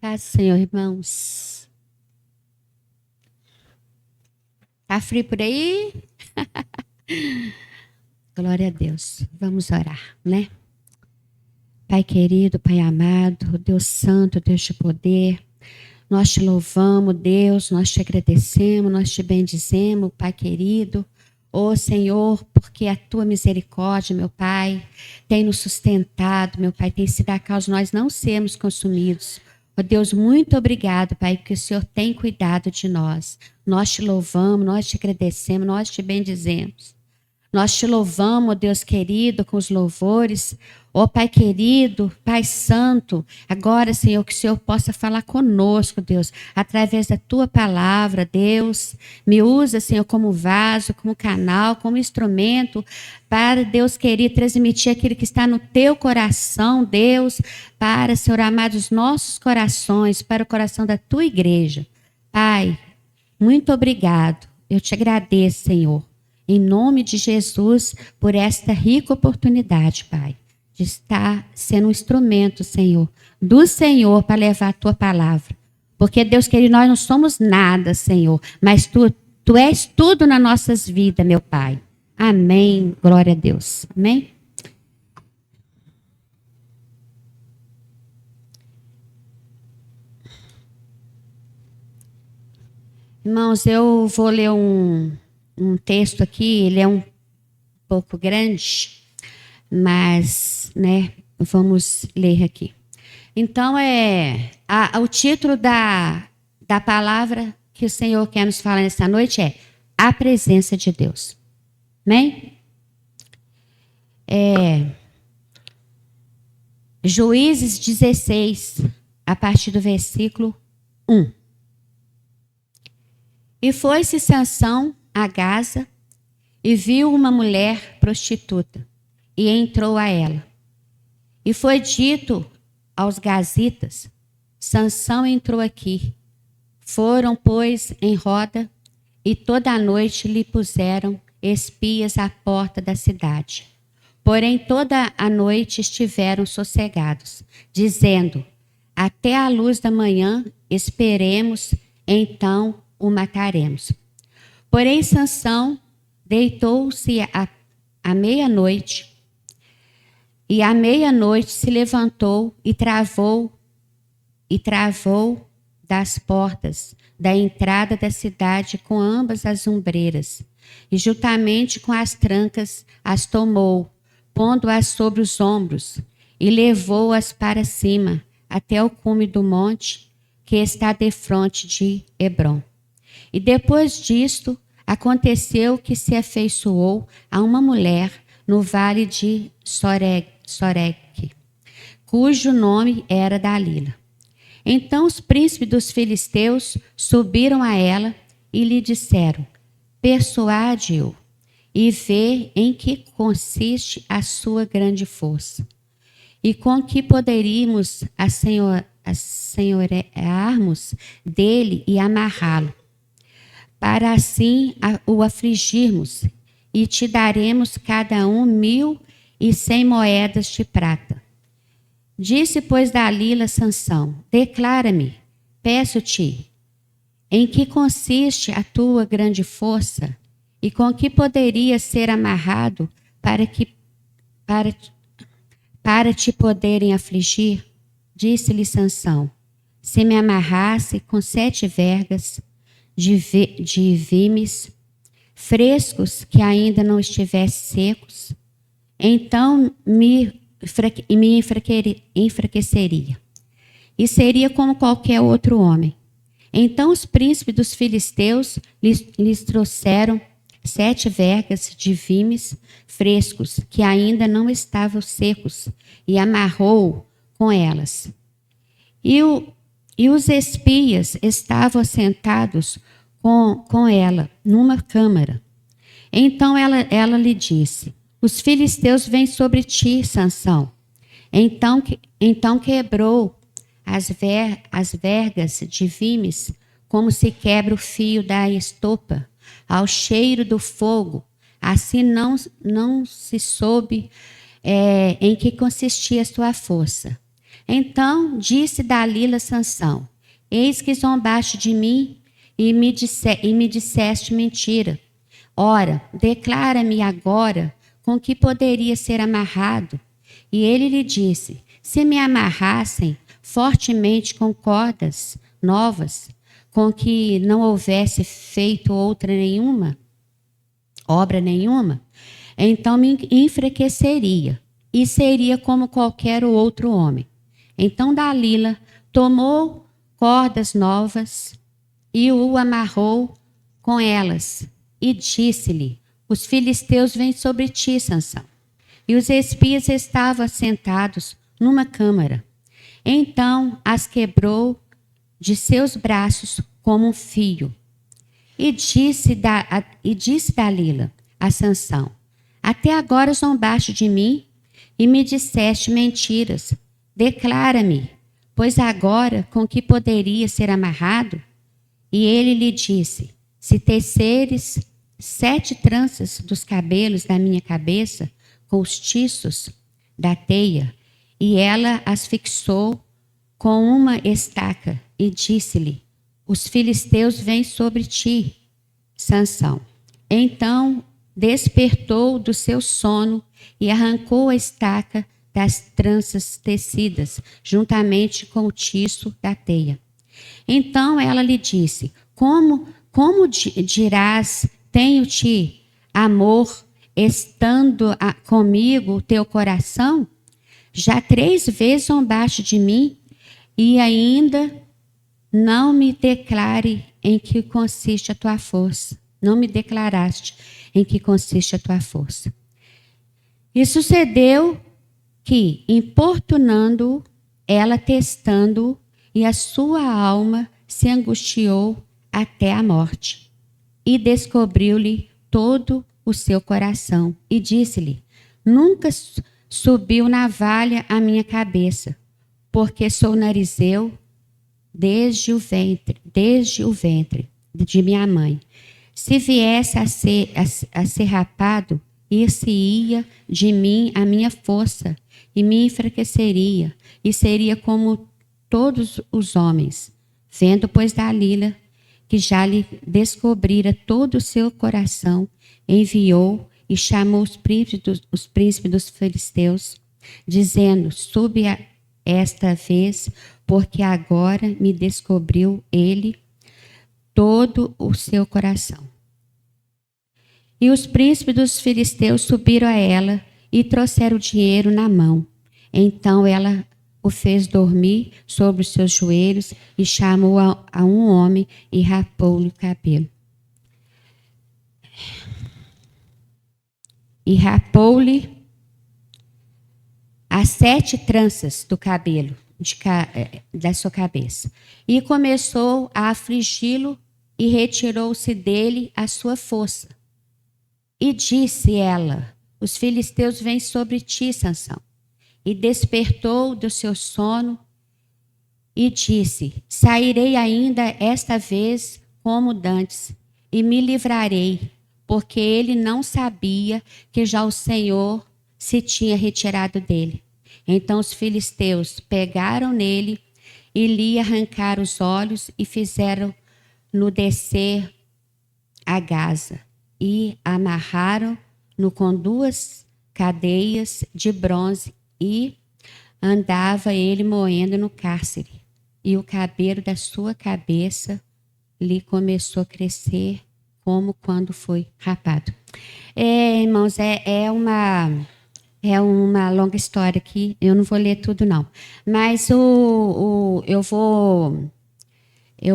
Paz, Senhor, irmãos. Tá frio por aí? Glória a Deus. Vamos orar, né? Pai querido, Pai amado, Deus santo, Deus de poder, nós te louvamos, Deus, nós te agradecemos, nós te bendizemos, Pai querido. Ó Senhor, porque a tua misericórdia, meu Pai, tem nos sustentado, meu Pai, tem sido a causa de nós não sermos consumidos. Ó Deus, muito obrigado, Pai, porque o Senhor tem cuidado de nós. Nós te louvamos, nós te agradecemos, nós te bendizemos. Nós te louvamos, ó Deus querido, com os louvores. Ó Pai querido, Pai santo, agora, Senhor, que o Senhor possa falar conosco, Deus, através da tua palavra, Deus. Me usa, Senhor, como vaso, como canal, como instrumento, para, Deus querido, transmitir aquilo que está no teu coração, Deus, para, Senhor amado, os nossos corações, para o coração da tua igreja. Pai, muito obrigado. Eu te agradeço, Senhor. Em nome de Jesus, por esta rica oportunidade, Pai, de estar sendo um instrumento, Senhor, do Senhor para levar a tua palavra. Porque, Deus querido, nós não somos nada, Senhor, mas tu és tudo nas nossas vidas, meu Pai. Amém. Glória a Deus. Amém. Irmãos, eu vou ler um texto aqui, ele é um pouco grande, mas, né, vamos ler aqui. Então, o título da palavra que o Senhor quer nos falar nessa noite é A Presença de Deus. Amém? Juízes 16, a partir do versículo 1. E foi-se Sansão a Gaza e viu uma mulher prostituta e entrou a ela. E foi dito aos gazitas: Sansão entrou aqui. Foram, pois, em roda e toda a noite lhe puseram espias à porta da cidade. Porém, toda a noite estiveram sossegados, dizendo: até a luz da manhã esperemos, então o mataremos. Porém, Sansão deitou-se à meia-noite, e à meia-noite se levantou e travou das portas da entrada da cidade com ambas as ombreiras, e juntamente com as trancas as tomou, pondo-as sobre os ombros, e levou-as para cima, até o cume do monte, que está defronte de Hebrom. E depois disto, aconteceu que se afeiçoou a uma mulher no vale de Soreque, cujo nome era Dalila. Então os príncipes dos filisteus subiram a ela e lhe disseram: persuade-o e vê em que consiste a sua grande força, e com que poderíamos assenhorearmos dele e amarrá-lo, para assim o afligirmos, e te daremos cada um 1.100 moedas de prata. Disse, pois, Dalila a Sansão: declara-me, peço-te, em que consiste a tua grande força, e com que poderia ser amarrado para te poderem afligir? Disse-lhe Sansão: se me amarrasse com 7 vergas de vimes frescos que ainda não estivessem secos, então me enfraqueceria e seria como qualquer outro homem. Então os príncipes dos filisteus lhes trouxeram 7 vergas de vimes frescos que ainda não estavam secos, e amarrou com elas. E os espias estavam assentados com ela numa câmara. Então ela lhe disse: os filisteus vêm sobre ti, Sansão. Então quebrou as vergas de vimes, como se quebra o fio da estopa ao cheiro do fogo. Assim não se soube em que consistia a sua força. Então disse Dalila a Sansão: eis que zombaste de mim e me disseste mentira. Ora, declara-me agora com que poderia ser amarrado. E ele lhe disse: se me amarrassem fortemente com cordas novas, com que não houvesse feito obra nenhuma, então me enfraqueceria e seria como qualquer outro homem. Então Dalila tomou cordas novas e o amarrou com elas e disse-lhe: os filisteus vêm sobre ti, Sansão. E os espias estavam sentados numa câmara. Então as quebrou de seus braços como um fio. E disse Dalila a Sansão: até agora zombaste de mim e me disseste mentiras. Declara-me, pois agora com que poderia ser amarrado? E ele lhe disse: se teceres 7 tranças dos cabelos da minha cabeça com os tiços da teia. E ela as fixou com uma estaca e disse-lhe: os filisteus vêm sobre ti, Sansão. Então despertou do seu sono e arrancou a estaca das tranças tecidas, juntamente com o tiço da teia. Então ela lhe disse: como dirás, tenho-te amor, estando comigo o teu coração? Já 3 vezes zombaste de mim e ainda não me declare em que consiste a tua força. Não me declaraste em que consiste a tua força. E sucedeu que, importunando-o, ela testando-o, e a sua alma se angustiou até a morte. E descobriu-lhe todo o seu coração. E disse-lhe: nunca subiu navalha à minha cabeça, porque sou narizeu desde o ventre de minha mãe. Se viesse a ser rapado, ir-se-ia de mim a minha força, e me enfraqueceria, e seria como todos os homens. Vendo, pois, Dalila, que já lhe descobrira todo o seu coração, enviou e chamou os príncipes dos filisteus, dizendo: subi esta vez, porque agora me descobriu ele todo o seu coração. E os príncipes dos filisteus subiram a ela e trouxeram o dinheiro na mão. Então ela o fez dormir sobre os seus joelhos e chamou a um homem e rapou-lhe o cabelo. E rapou-lhe as 7 tranças do cabelo da sua cabeça. E começou a afligi-lo e retirou-se dele a sua força. E disse ela: os filisteus vêm sobre ti, Sansão. E despertou do seu sono e disse: sairei ainda esta vez como dantes e me livrarei, porque ele não sabia que já o Senhor se tinha retirado dele. Então os filisteus pegaram nele e lhe arrancaram os olhos e fizeram-no descer a Gaza e amarraram-no com 2 cadeias de bronze e andava ele moendo no cárcere. E o cabelo da sua cabeça lhe começou a crescer como quando foi rapado. Irmãos, é uma longa história aqui, eu não vou ler tudo não. Mas eu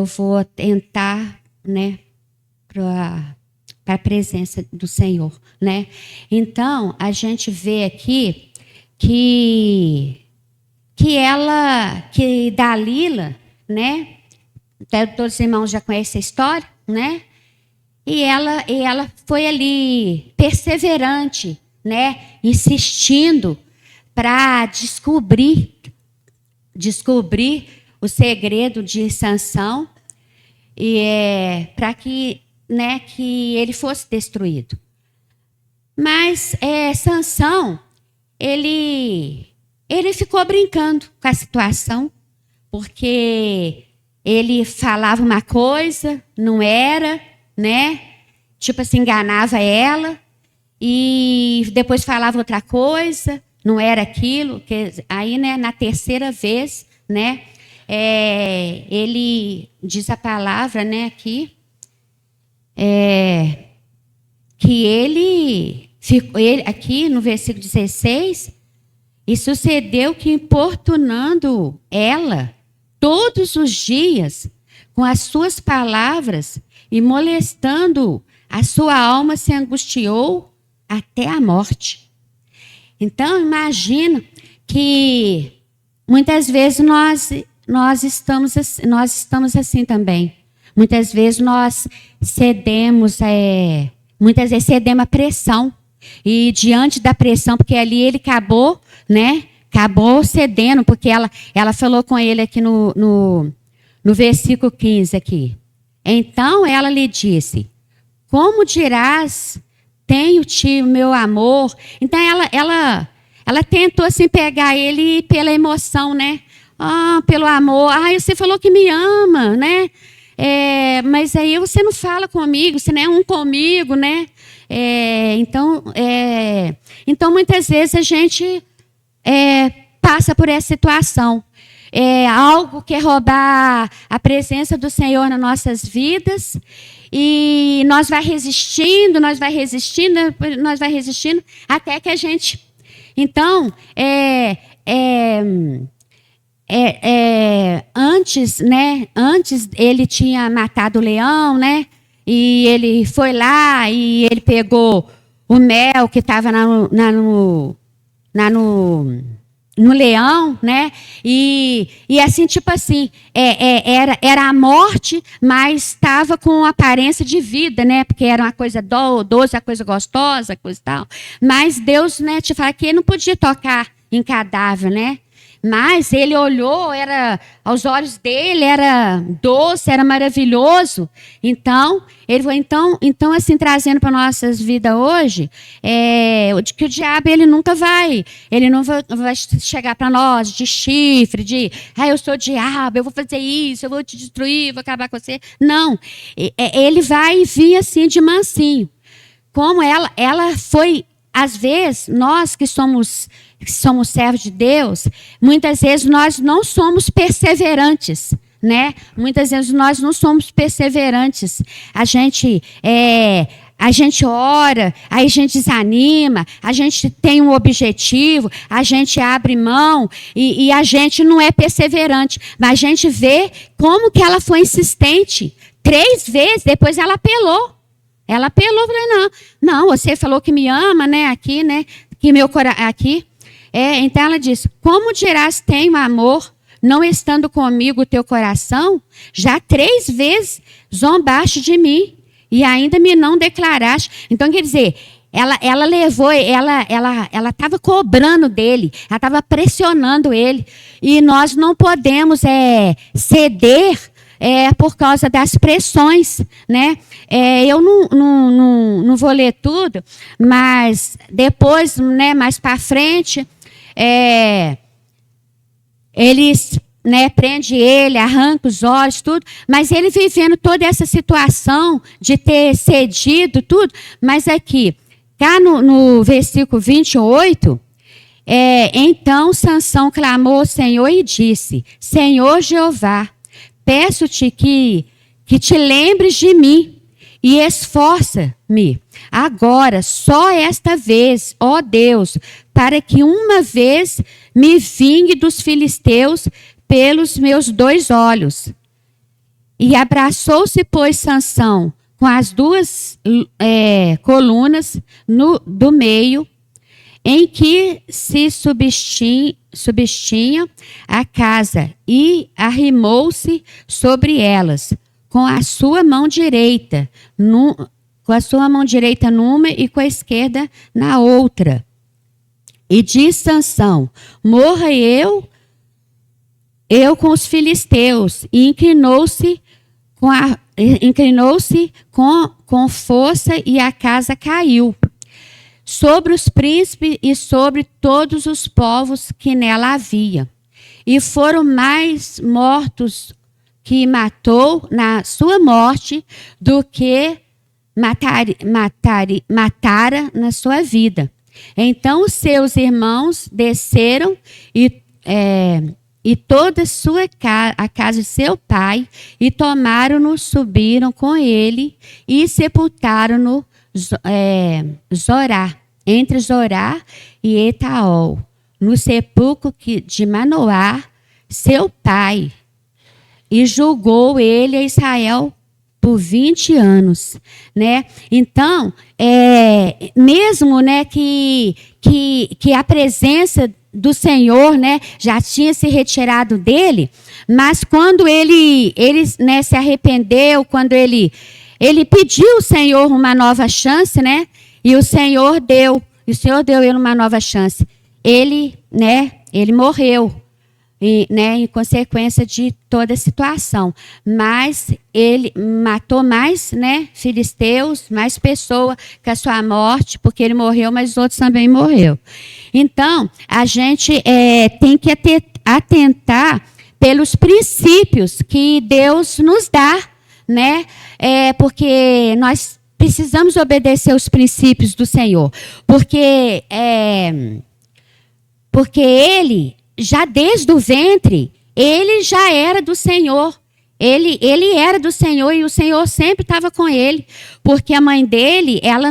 vou tentar, né, para a presença do Senhor, né? Então, a gente vê aqui que Dalila, né? Todos os irmãos já conhecem a história, né? E ela foi ali perseverante, né? Insistindo para descobrir o segredo de Sansão e para que, né, que ele fosse destruído. Mas Sansão, ele Ele ficou brincando com a situação, porque ele falava uma coisa, não era, né? Tipo assim, enganava ela, e depois falava outra coisa, não era aquilo. Aí, né, na terceira vez, né, ele diz a palavra, né, aqui, que ele aqui no versículo 16, e sucedeu que, importunando ela todos os dias com as suas palavras e molestando a sua alma, se angustiou até a morte. Então, imagina que muitas vezes nós estamos assim também. Muitas vezes nós cedemos à pressão. E diante da pressão, porque ali ele acabou, né? Acabou cedendo, porque ela falou com ele aqui no versículo 15 aqui. Então ela lhe disse: como dirás, tenho-te o meu amor? Então ela tentou assim pegar ele pela emoção, né? Pelo amor. Você falou que me ama, né? Mas aí você não fala comigo, você não é um comigo, né? Então, muitas vezes a gente passa por essa situação. Algo quer roubar a presença do Senhor nas nossas vidas, e nós vai resistindo, até que a gente... Então, antes, né? Antes ele tinha matado o leão, né? E ele foi lá e ele pegou o mel que estava no leão, né? E assim, tipo assim, era a morte, mas estava com aparência de vida, né? Porque era uma coisa doce, uma coisa gostosa, coisa e tal. Mas Deus, né, te fala que ele não podia tocar em cadáver, né? Mas ele olhou, aos olhos dele era doce, era maravilhoso. Então, ele foi, então assim, trazendo para nossas vidas hoje, que o diabo ele não vai chegar para nós de chifre, eu sou o diabo, eu vou fazer isso, eu vou te destruir, vou acabar com você. Não, ele vai vir assim de mansinho. Como ela foi, às vezes, nós que somos servos de Deus, muitas vezes nós não somos perseverantes, né? Muitas vezes nós não somos perseverantes. A gente ora, aí a gente desanima, a gente tem um objetivo, a gente abre mão e a gente não é perseverante. Mas a gente vê como que ela foi insistente. 3 vezes, depois ela apelou. Ela apelou, falou, não, você falou que me ama, né? Aqui, né? Que meu coração, aqui. Então ela disse: como dirás tenho amor, não estando comigo o teu coração? Já 3 vezes zombaste de mim e ainda me não declaraste. Então, quer dizer, ela levou, ela estava cobrando dele, ela estava pressionando ele. E nós não podemos ceder por causa das pressões, né? Eu não vou ler tudo, mas depois, né, mais para frente, eles, né, prende ele, arranca os olhos, tudo, mas ele vivendo toda essa situação de ter cedido tudo. Mas aqui, cá no versículo 28, então Sansão clamou ao Senhor e disse: Senhor Jeová, peço-te que te lembres de mim e esforça-me agora, só esta vez, ó Deus, para que uma vez me vingue dos filisteus pelos meus 2 olhos. E abraçou-se, pois, Sansão com as 2 colunas do meio, em que se substinha a casa, e arrimou-se sobre elas com a sua mão direita numa e com a esquerda na outra. E disse Sansão: morra eu com os filisteus. E inclinou-se com força, e a casa caiu sobre os príncipes e sobre todos os povos que nela havia. E foram mais mortos que matou na sua morte do que matara na sua vida. Então os seus irmãos desceram e toda a casa de seu pai, e tomaram-no, subiram com ele e sepultaram-no entre Zorá e Etaol, no sepulcro de Manoá, seu pai, e julgou ele a Israel por 20 anos, né? Então, mesmo, né, que a presença do Senhor, né, já tinha se retirado dele, mas quando ele né, se arrependeu, quando ele pediu ao Senhor uma nova chance, né, e o Senhor deu ele uma nova chance. Ele morreu, em consequência de toda a situação. Mas ele matou mais, né, filisteus, mais pessoas com a sua morte, porque ele morreu, mas os outros também morreram. Então, a gente tem que atentar pelos princípios que Deus nos dá, né? Porque nós precisamos obedecer os princípios do Senhor. Porque ele, já desde o ventre, ele já era do Senhor. Ele era do Senhor e o Senhor sempre estava com ele, porque a mãe dele, ela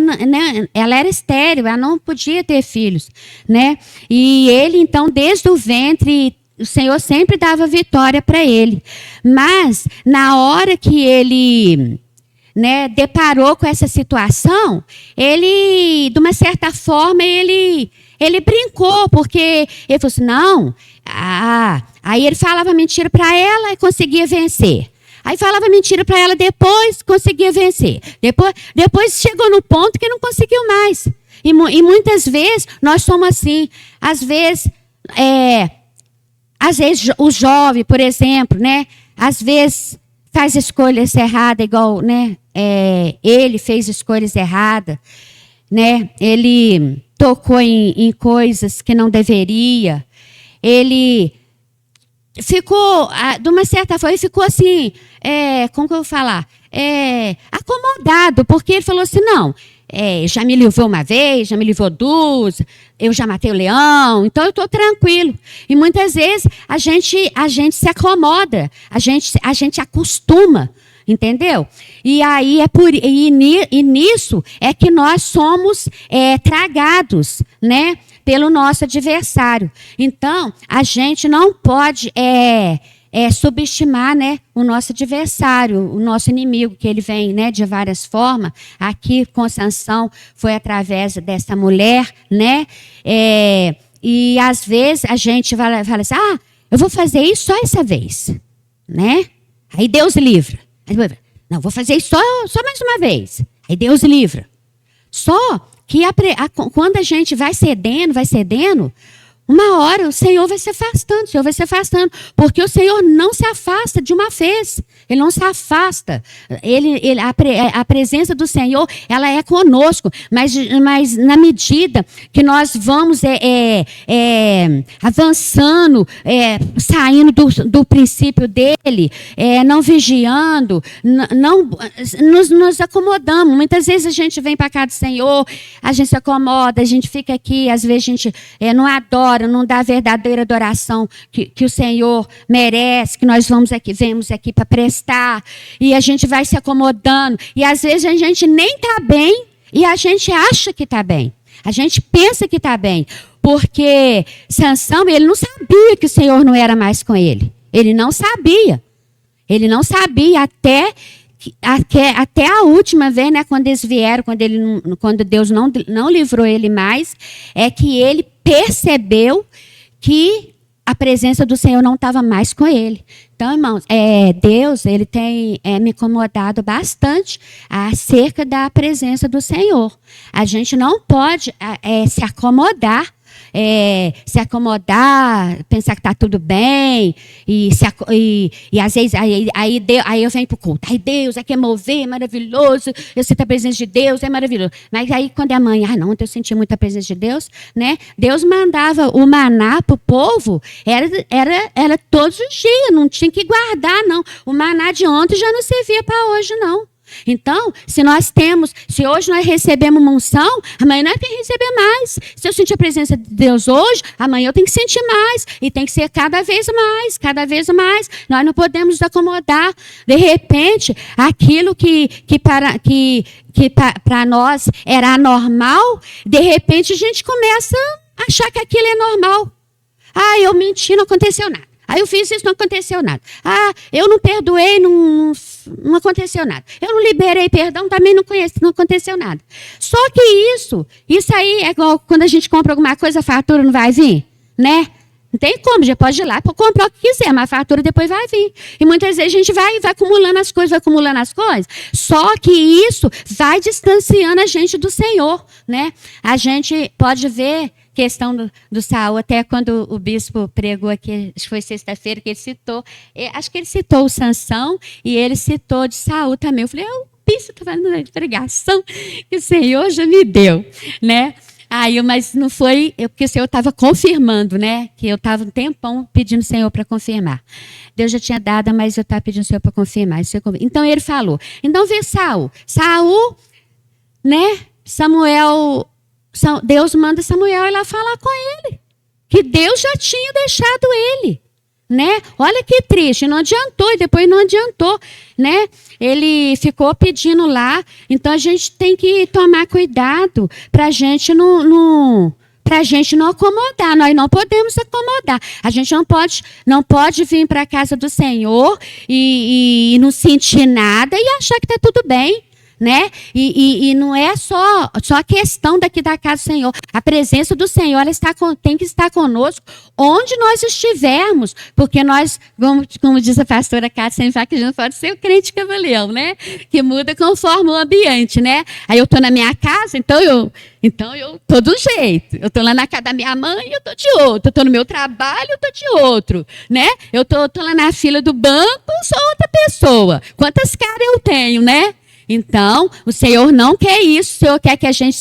era estéril, ela não podia ter filhos, né? E ele, então, desde o ventre, o Senhor sempre dava vitória para ele. Mas, na hora que ele, né, deparou com essa situação, ele, de uma certa forma, ele brincou, porque ele falou assim, não, aí ele falava mentira para ela e conseguia vencer. Aí falava mentira para ela depois, conseguia vencer. Depois chegou no ponto que não conseguiu mais. E muitas vezes nós somos assim. Às vezes o jovem, por exemplo, né? Às vezes faz escolhas erradas, igual, né? Ele fez escolhas erradas, né? Ele tocou em coisas que não deveria. Ele ficou, de uma certa forma, ele ficou assim, como que eu vou falar? Acomodado, porque ele falou assim, não, já me livrou uma vez, já me livrou duas, eu já matei o leão, então eu estou tranquilo. E muitas vezes a gente se acomoda, a gente acostuma, entendeu? E aí e nisso é que nós somos tragados, né, pelo nosso adversário. Então, a gente não pode subestimar, né, o nosso adversário, o nosso inimigo, que ele vem, né, de várias formas. Aqui com Sansão foi através dessa mulher, né? E às vezes a gente fala assim, eu vou fazer isso só essa vez, né? Aí Deus livra. Não, vou fazer isso só mais uma vez. Aí Deus livra. Só que quando a gente vai cedendo, uma hora o Senhor vai se afastando, porque o Senhor não se afasta de uma vez, ele não se afasta, a presença do Senhor, ela é conosco, mas na medida que nós vamos avançando, saindo do princípio dele, não vigiando, não nos acomodamos. Muitas vezes a gente vem para cá do Senhor, a gente se acomoda, a gente fica aqui, às vezes a gente não adora, não dá a verdadeira adoração que o Senhor merece, que nós vemos aqui para prestar, e a gente vai se acomodando, e às vezes a gente nem está bem, e a gente acha que está bem, a gente pensa que está bem, porque Sansão, ele não sabia que o Senhor não era mais com ele, ele não sabia até a última vez, né, quando eles vieram, quando Deus não livrou ele mais, é que ele percebeu que a presença do Senhor não estava mais com ele. Então, irmãos, Deus, ele tem me incomodado bastante acerca da presença do Senhor. A gente não pode se acomodar, se acomodar, pensar que está tudo bem, e às vezes aí eu venho para o culto. Aí Deus quer mover, é maravilhoso, eu sinto a presença de Deus, é maravilhoso. Mas aí quando é amanhã, não, eu senti muita presença de Deus, né? Deus mandava o maná para o povo, era todos os dias, não tinha que guardar, não. O maná de ontem já não servia para hoje, não. Então, se hoje nós recebemos uma unção, amanhã nós temos que receber mais. Se eu sentir a presença de Deus hoje, amanhã eu tenho que sentir mais. E tem que ser cada vez mais, cada vez mais. Nós não podemos nos acomodar. De repente, aquilo que para nós era anormal, de repente a gente começa a achar que aquilo é normal. Ah, eu menti, não aconteceu nada. Ah, eu fiz isso, não aconteceu nada. Ah, eu não perdoei, não aconteceu nada. Eu não liberei perdão, também não aconteceu nada. Só que isso aí é igual quando a gente compra alguma coisa, a fatura não vai vir, né? Não tem como, já pode ir lá para comprar o que quiser, mas a fatura depois vai vir. E muitas vezes a gente vai acumulando as coisas, Só que isso vai distanciando a gente do Senhor, né? A gente pode ver questão do Saul, até quando o bispo pregou aqui, acho que foi sexta-feira, que ele citou, acho que ele citou o Sansão e ele citou de Saul também. Eu falei, o bispo está fazendo uma pregação que o Senhor já me deu, né? Mas não foi, porque o Senhor estava confirmando, né? Que eu estava um tempão pedindo o Senhor para confirmar. Deus já tinha dado, mas eu estava pedindo o Senhor para confirmar. Então ele falou. Então vê Saul. Saul, né? Deus manda Samuel ir lá falar com ele. Que Deus já tinha deixado ele. Né? Olha que triste, não adiantou e depois não adiantou, né? Ele ficou pedindo lá, então a gente tem que tomar cuidado para a gente não acomodar. Nós não podemos acomodar. A gente não pode vir para a casa do Senhor e não sentir nada e achar que está tudo bem. Né? E não é só a questão daqui da casa do Senhor. A presença do Senhor tem que estar conosco onde nós estivermos, porque nós, como diz a pastora Cátia, sempre fala que a gente não pode ser o crente cavaleão, né? Que muda conforme o ambiente, né? Aí eu estou na minha casa, então eu estou de um jeito. Eu estou lá na casa da minha mãe, eu estou de outro. Eu estou no meu trabalho, eu estou de outro, né? Eu estou lá na fila do banco, eu sou outra pessoa. Quantas caras eu tenho, né? Então, o Senhor não quer isso. O Senhor quer que a gente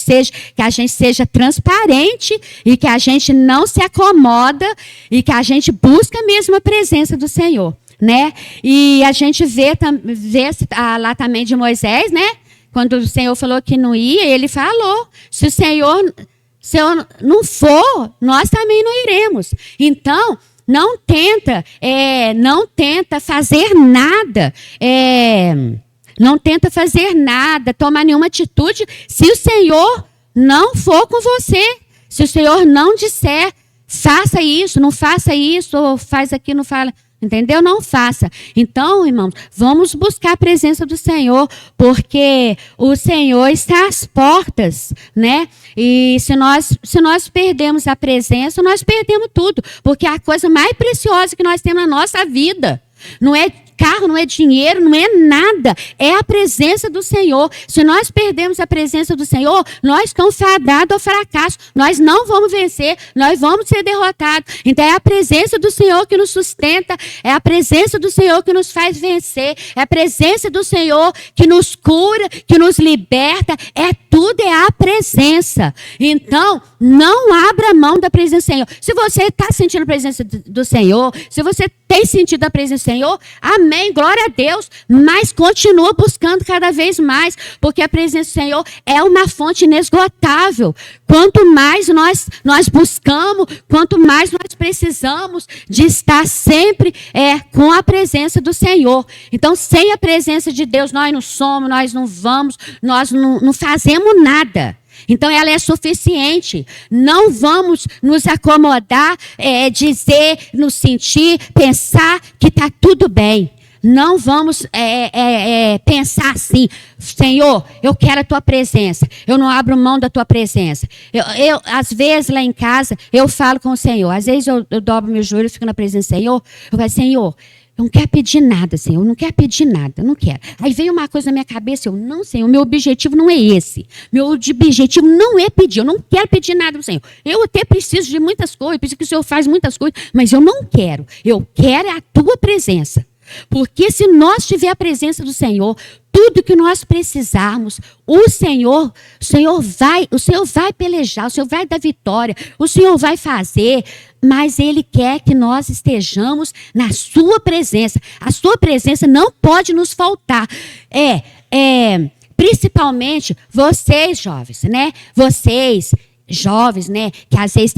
seja transparente e que a gente não se acomoda e que a gente busca mesmo a presença do Senhor, né? E a gente vê lá também de Moisés, né? Quando o Senhor falou que não ia, ele falou: se o Senhor não for, nós também não iremos. Então, não tenta fazer nada. Não tenta fazer nada, tomar nenhuma atitude, se o Senhor não for com você. Se o Senhor não disser, faça isso, não faça isso, ou faz aquilo, não fala. Entendeu? Não faça. Então, irmãos, vamos buscar a presença do Senhor, porque o Senhor está às portas, né? E se nós perdemos a presença, nós perdemos tudo, porque é a coisa mais preciosa que nós temos na nossa vida. Não é carro, não é dinheiro, não é nada. É a presença do Senhor. Se nós perdemos a presença do Senhor, nós estamos fadados ao fracasso. Nós não vamos vencer, nós vamos ser derrotados. Então é a presença do Senhor que nos sustenta, é a presença do Senhor que nos faz vencer, é a presença do Senhor que nos cura, que nos liberta. Tudo é a presença. Então, não abra mão da presença do Senhor. Se você está sentindo a presença do Senhor, se você tem sentido a presença do Senhor, amém, glória a Deus, mas continua buscando cada vez mais, porque a presença do Senhor é uma fonte inesgotável. Quanto mais nós buscamos, quanto mais nós precisamos de estar sempre com a presença do Senhor. Então, sem a presença de Deus, nós não somos, nós não vamos, nós não fazemos nada. Então, ela é suficiente. Não vamos nos acomodar, dizer, nos sentir, pensar que está tudo bem. Não vamos pensar assim: Senhor, eu quero a tua presença. Eu não abro mão da tua presença. Às vezes, lá em casa, eu falo com o Senhor. Às vezes, eu dobro meu joelho e fico na presença do Senhor. Eu falo: Senhor, Eu não quero pedir nada, Senhor. Eu não quero pedir nada. Eu não quero. Aí vem uma coisa na minha cabeça. Eu, não, Senhor. O meu objetivo não é esse. Meu objetivo não é pedir. Eu não quero pedir nada do Senhor. Eu até preciso de muitas coisas. Preciso que o Senhor faz muitas coisas. Mas eu não quero. Eu quero a tua presença. Porque se nós tiver a presença do Senhor, tudo que nós precisarmos, o Senhor vai pelejar, o Senhor vai dar vitória, o Senhor vai fazer, mas Ele quer que nós estejamos na sua presença. A sua presença não pode nos faltar. Principalmente vocês, jovens, né? Vocês, jovens, né, que às vezes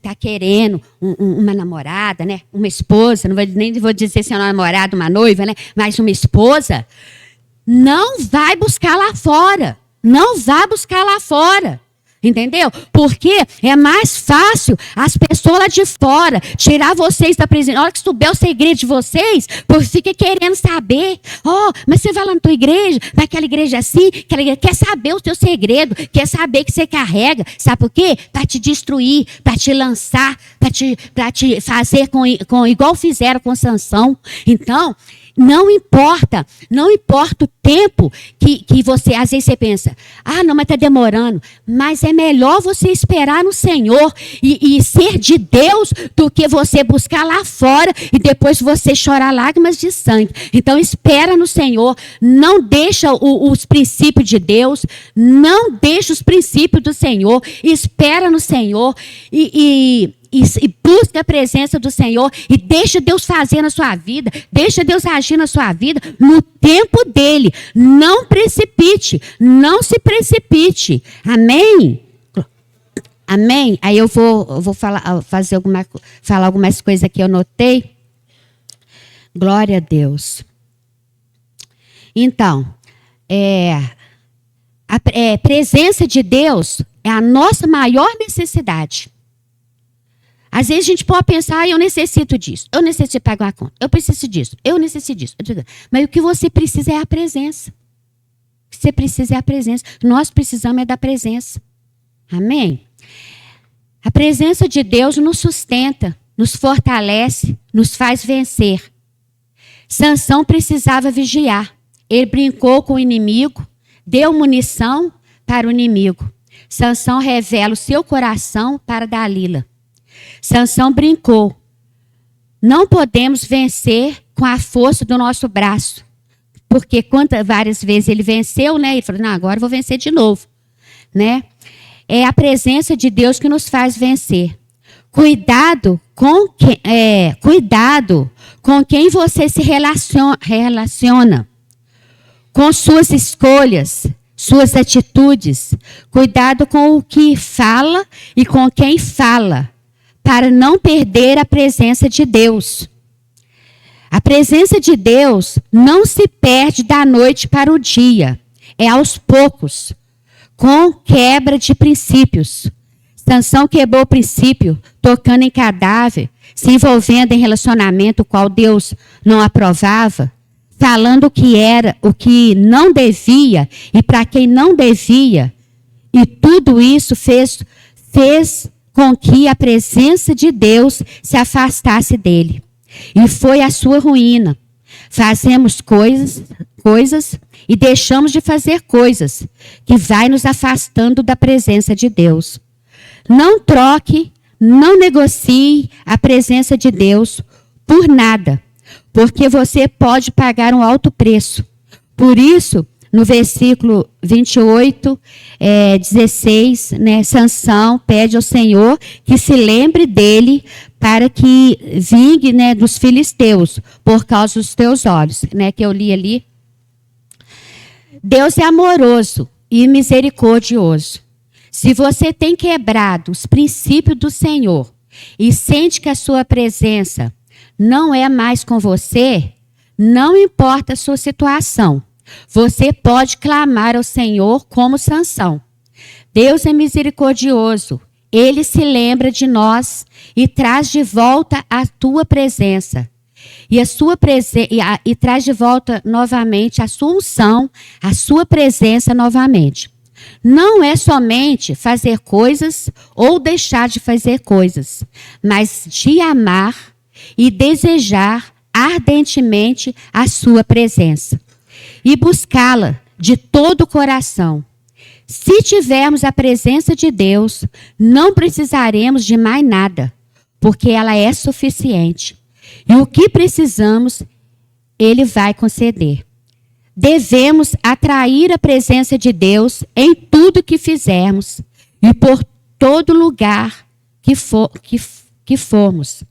tá querendo uma namorada, né, uma esposa, nem vou dizer se é uma namorada, uma noiva, né, mas uma esposa, não vai buscar lá fora, não vai buscar lá fora. Entendeu? Porque é mais fácil as pessoas lá de fora tirar vocês da presença. Na hora que souber o segredo de vocês, porque fica querendo saber. Mas você vai lá na tua igreja, vai aquela igreja assim, quer saber o teu segredo, quer saber que você carrega. Sabe por quê? Para te destruir, para te lançar, para te fazer com igual fizeram com Sansão. Então, não importa o tempo que você, às vezes você pensa, não, mas está demorando. Mas é melhor você esperar no Senhor e ser de Deus do que você buscar lá fora e depois você chorar lágrimas de sangue. Então espera no Senhor, não deixa os princípios de Deus, não deixa os princípios do Senhor, espera no Senhor e busca a presença do Senhor e deixa Deus fazer na sua vida, deixa Deus agir na sua vida no tempo dele. Não precipite, não se precipite. Amém? Amém? Aí eu vou falar algumas coisas que eu notei. Glória a Deus. Então, a presença de Deus é a nossa maior necessidade. Às vezes a gente pode pensar, eu necessito disso, eu necessito pagar a conta, eu preciso disso, eu necessito disso. Mas o que você precisa é a presença. O que você precisa é a presença. Nós precisamos da presença. Amém? A presença de Deus nos sustenta, nos fortalece, nos faz vencer. Sansão precisava vigiar. Ele brincou com o inimigo, deu munição para o inimigo. Sansão revela o seu coração para Dalila. Sansão brincou. Não podemos vencer com a força do nosso braço. Porque várias vezes ele venceu, né? Ele falou, não, agora eu vou vencer de novo. Né? É a presença de Deus que nos faz vencer. Cuidado com quem você se relaciona. Com suas escolhas, suas atitudes. Cuidado com o que fala e com quem fala, para não perder a presença de Deus. A presença de Deus não se perde da noite para o dia. É aos poucos, com quebra de princípios. Sansão quebrou o princípio, tocando em cadáver, se envolvendo em relacionamento qual Deus não aprovava, falando o que era, o que não devia e para quem não devia. E tudo isso fez com que a presença de Deus se afastasse dele. E foi a sua ruína. Fazemos coisas e deixamos de fazer coisas que vai nos afastando da presença de Deus. Não troque, não negocie a presença de Deus por nada, porque você pode pagar um alto preço. Por isso, no versículo 28, 16, né, Sansão pede ao Senhor que se lembre dele para que vingue, né, dos filisteus, por causa dos teus olhos, né, que eu li ali. Deus é amoroso e misericordioso. Se você tem quebrado os princípios do Senhor e sente que a sua presença não é mais com você, não importa a sua situação, você pode clamar ao Senhor como Sansão. Deus é misericordioso. Ele se lembra de nós e traz de volta a tua presença. E traz de volta novamente a sua unção, a sua presença novamente. Não é somente fazer coisas ou deixar de fazer coisas, mas de amar e desejar ardentemente a sua presença e buscá-la de todo o coração. Se tivermos a presença de Deus, não precisaremos de mais nada, porque ela é suficiente. E o que precisamos, Ele vai conceder. Devemos atrair a presença de Deus em tudo que fizermos e por todo lugar que formos.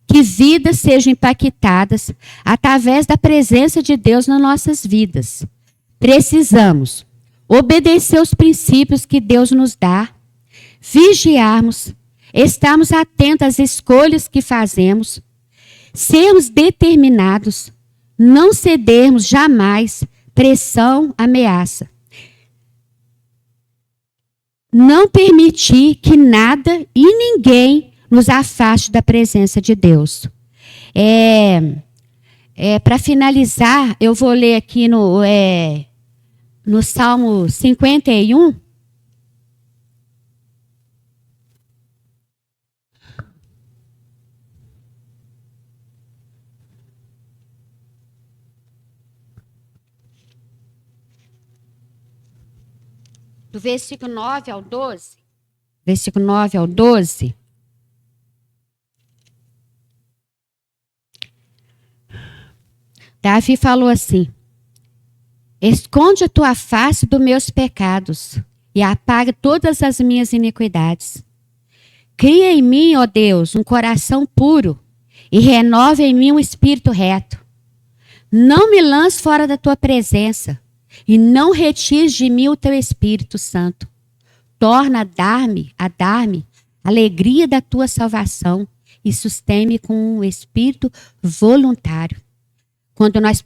Que vidas sejam impactadas através da presença de Deus nas nossas vidas. Precisamos obedecer os princípios que Deus nos dá, vigiarmos, estarmos atentos às escolhas que fazemos, sermos determinados, não cedermos jamais pressão, ameaça. Não permitir que nada e ninguém nos afaste da presença de Deus. Para finalizar, eu vou ler aqui no Salmo 51. Do versículo 9 ao 12. Versículo 9 ao 12. Davi falou assim: esconde a tua face dos meus pecados e apaga todas as minhas iniquidades. Cria em mim, ó Deus, um coração puro e renova em mim um espírito reto. Não me lances fora da tua presença e não retires de mim o teu Espírito Santo. Torna a dar-me alegria da tua salvação e sustém-me com um espírito voluntário. Quando nós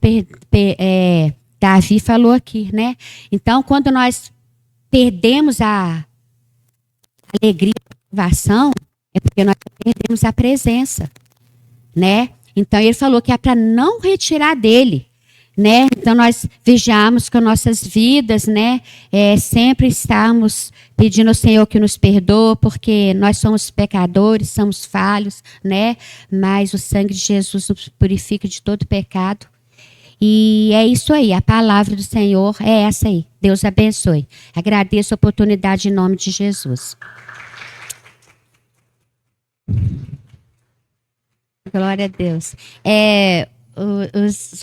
Davi falou aqui, né? Então, quando nós perdemos a alegria da salvação, é porque nós perdemos a presença, né? Então, ele falou que é para não retirar dele, né? Então, nós vigiamos com nossas vidas, né? Sempre estamos pedindo ao Senhor que nos perdoe, porque nós somos pecadores, somos falhos, né? Mas o sangue de Jesus nos purifica de todo pecado. E é isso aí, a palavra do Senhor é essa aí. Deus abençoe. Agradeço a oportunidade em nome de Jesus. Glória a Deus. Os